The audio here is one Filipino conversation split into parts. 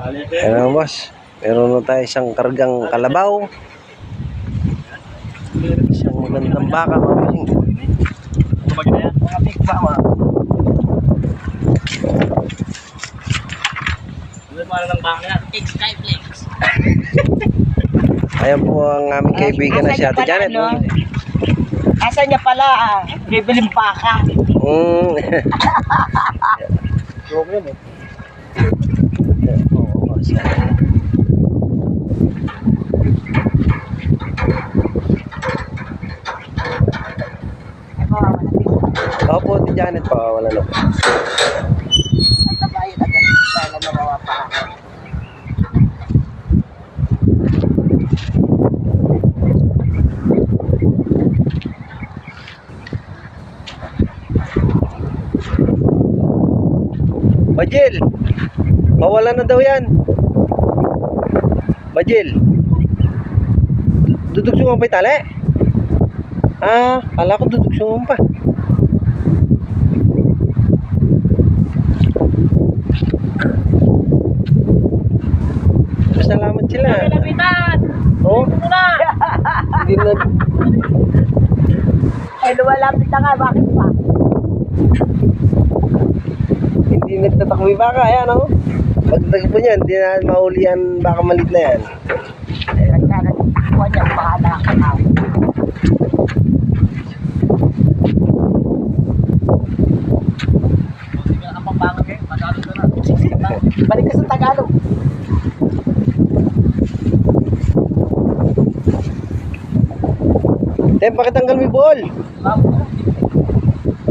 Ayan boss, meron na tayo isang kargang kalabaw. Isang magandang baka mga big baka. Ayan po ang aming kaibigan na si Ate Janet. Asa niya pala, bibiling baka. Opo, Ate Janet pa, wala na po. Ang tabayo na dahil nagawa pa. Bajil, mawala na daw yan. Bajil, dudugsungan pa yung tali? Kala ko dudugsungan pa. Salamat sila. Oh? Hindi na. Ay, lumalapit na nga, bakit pa? Hindi nagtatakbo yung baka, ayan o. Pagtagpo niyan, hindi na mahuli yan, baka malit na yan. Nagtatakbo niya, baka nakakataw. Balik ka sa Tagalog. Tem, pakitanggal mo yung ball.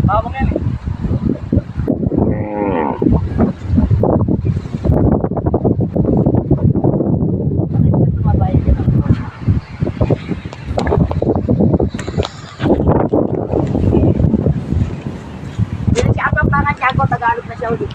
Bawang yan eh. Tagalog na siya ulit.